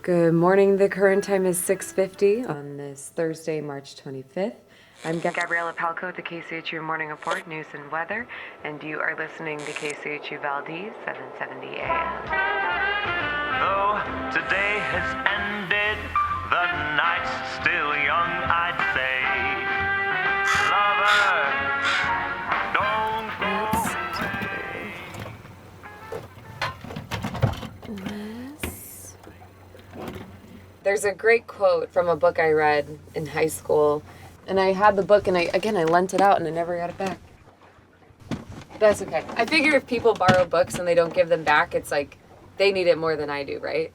Good morning. The current time is 6:50 on this Thursday, March 25th. I'm Gabriella Palko with the KCHU Morning Report, News and Weather, and you are listening to KCHU Valdez, 770 AM. Though today has ended, the night's still young, I'd say. Lover, don't go away. There's a great quote from a book I read in high school, and I had the book, and I lent it out, and I never got it back. That's okay. I figure if people borrow books and they don't give them back, it's like they need it more than I do, right?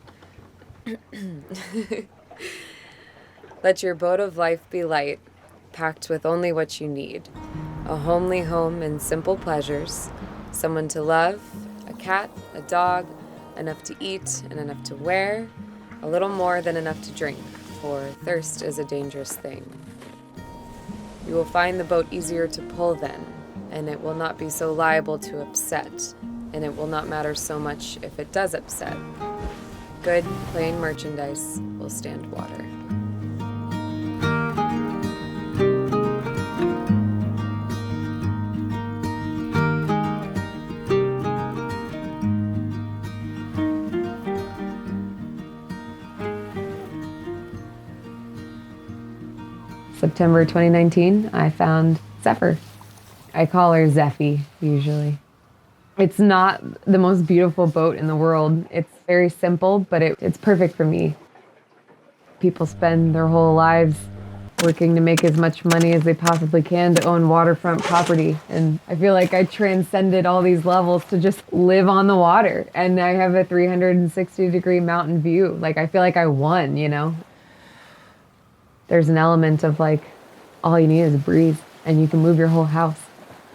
Let your boat of life be light, packed with only what you need. A homely home and simple pleasures, someone to love, a cat, a dog, enough to eat and enough to wear, a little more than enough to drink, for thirst is a dangerous thing. You will find the boat easier to pull then, and it will not be so liable to upset, and it will not matter so much if it does upset. Good, plain merchandise will stand water. September 2019, I found Zephir. I call her Zephy, usually. It's not the most beautiful boat in the world. It's very simple, but it's perfect for me. People spend their whole lives working to make as much money as they possibly can to own waterfront property. And I feel like I transcended all these levels to just live on the water. And I have a 360-degree mountain view. Like, I feel like I won, you know? There's an element of like, all you need is a breeze and you can move your whole house.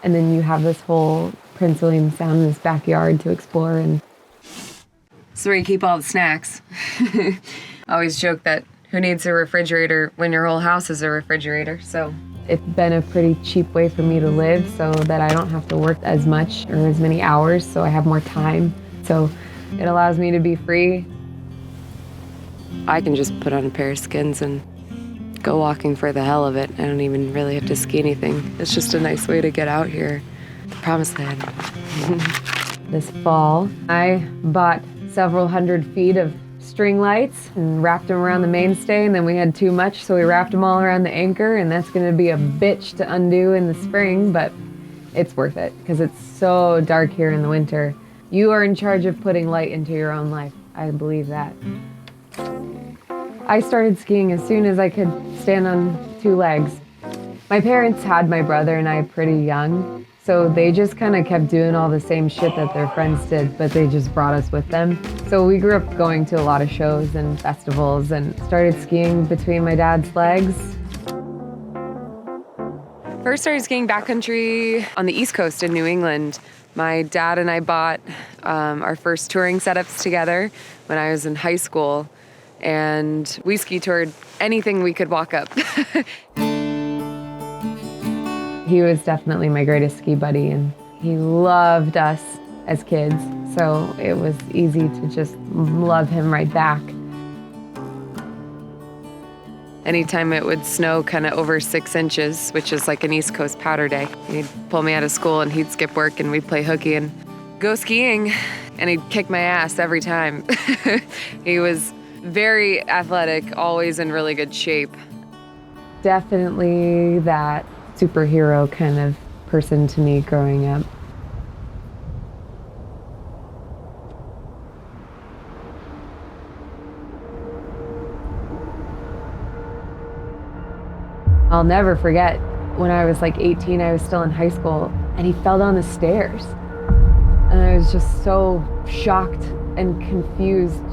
And then you have this whole Prince William Sound in this backyard to explore. And it's where you keep all the snacks. I always joke that who needs a refrigerator when your whole house is a refrigerator? So it's been a pretty cheap way for me to live so that I don't have to work as much or as many hours, so I have more time. So it allows me to be free. I can just put on a pair of skins and go walking for the hell of it. I don't even really have to ski anything. It's just a nice way to get out here. The promised land. This fall, I bought several hundred feet of string lights and wrapped them around the mainstay, and then we had too much, so we wrapped them all around the anchor, and that's gonna be a bitch to undo in the spring, but it's worth it because it's so dark here in the winter. You are in charge of putting light into your own life. I believe that. I started skiing as soon as I could stand on two legs. My parents had my brother and I pretty young, so they just kind of kept doing all the same shit that their friends did, but they just brought us with them. So we grew up going to a lot of shows and festivals and started skiing between my dad's legs. First started skiing backcountry on the East Coast in New England. My dad and I bought our first touring setups together when I was in high school. And we ski toured anything we could walk up. He was definitely my greatest ski buddy, and he loved us as kids, so it was easy to just love him right back. Anytime it would snow kind of over 6 inches, which is like an East Coast powder day, he'd pull me out of school and he'd skip work and we'd play hooky and go skiing, and he'd kick my ass every time. He was very athletic, always in really good shape. Definitely that superhero kind of person to me growing up. I'll never forget when I was like 18, I was still in high school, and he fell down the stairs. And I was just so shocked and confused.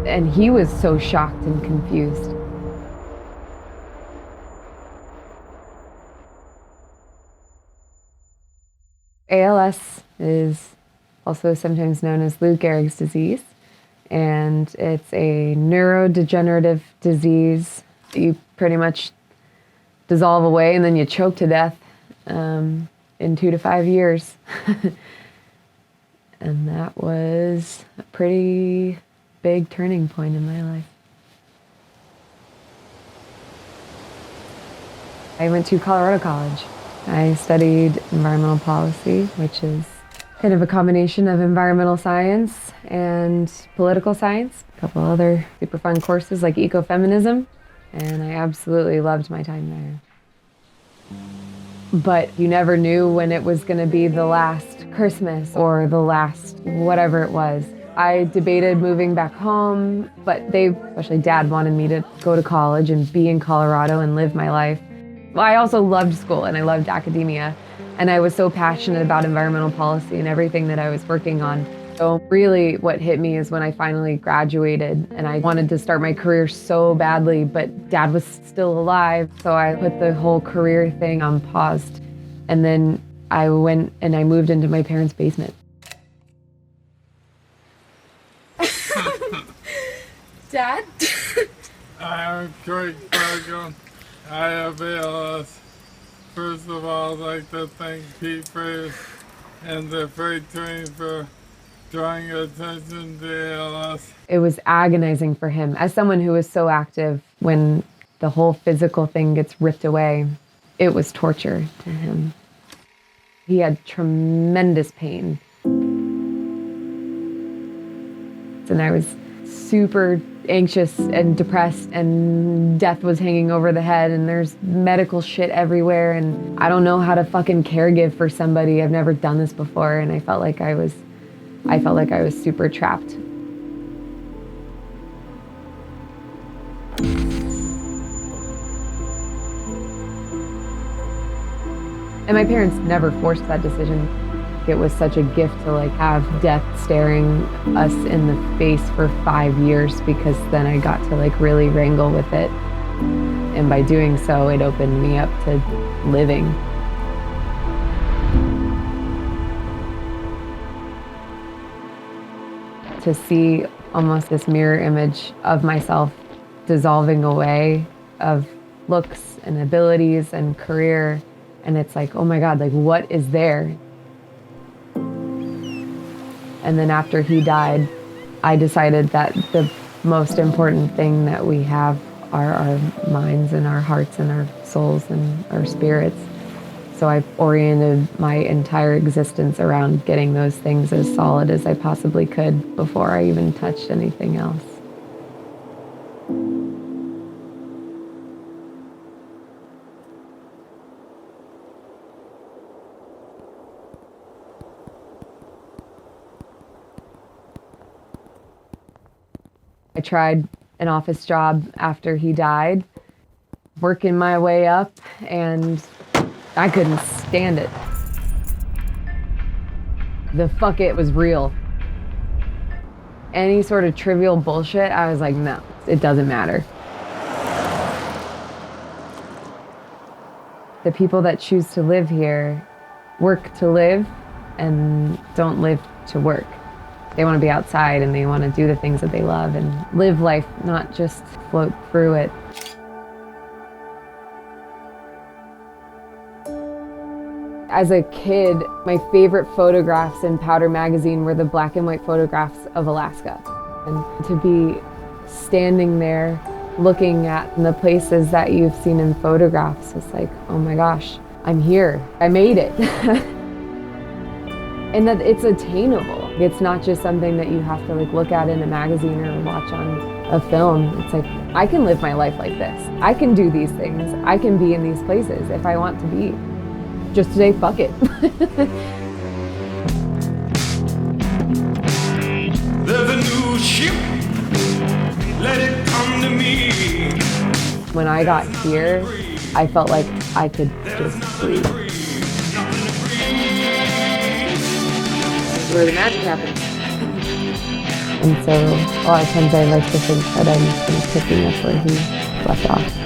And he was so shocked and confused. ALS is also sometimes known as Lou Gehrig's disease, and it's a neurodegenerative disease. You pretty much dissolve away and then you choke to death in 2 to 5 years. And that was a pretty big turning point in my life. I went to Colorado College. I studied environmental policy, which is kind of a combination of environmental science and political science. A couple other super fun courses like ecofeminism, and I absolutely loved my time there. But you never knew when it was going to be the last Christmas or the last whatever it was. I debated moving back home, but especially Dad, wanted me to go to college and be in Colorado and live my life. Well, I also loved school and I loved academia, and I was so passionate about environmental policy and everything that I was working on. So really what hit me is when I finally graduated and I wanted to start my career so badly, but Dad was still alive. So I put the whole career thing on pause. And then I went and I moved into my parents' basement. Dad? I am Kreg Palko. I have ALS. First of all, I'd like to thank Pete Fraser and the freight train for drawing attention to ALS. It was agonizing for him. As someone who was so active, when the whole physical thing gets ripped away, it was torture to him. He had tremendous pain. And I was super anxious and depressed, and death was hanging over the head, and there's medical shit everywhere, and I don't know how to fucking caregive for somebody. I've never done this before, and I felt like I was super trapped. And my parents never forced that decision. It was such a gift to have death staring us in the face for 5 years, because then I got to really wrangle with it. And by doing so, it opened me up to living. To see almost this mirror image of myself dissolving away, of looks and abilities and career, and it's like, oh my God, what is there? And then after he died, I decided that the most important thing that we have are our minds and our hearts and our souls and our spirits. So I oriented my entire existence around getting those things as solid as I possibly could before I even touched anything else. I tried an office job after he died, working my way up, and I couldn't stand it. The fuck it was real. Any sort of trivial bullshit, I was like, no, it doesn't matter. The people that choose to live here work to live and don't live to work. They want to be outside and they want to do the things that they love and live life, not just float through it. As a kid, my favorite photographs in Powder magazine were the black and white photographs of Alaska. And to be standing there looking at the places that you've seen in photographs, it's like, oh my gosh, I'm here. I made it. And that it's attainable. It's not just something that you have to look at in a magazine or watch on a film. It's like, I can live my life like this. I can do these things. I can be in these places if I want to be. Just to say, fuck it. There's a new ship, let it come to me. When I got here, I felt like I could just breathe. Where the magic happens. And so a lot of times I like to think that I'm kind of picking up where he left off.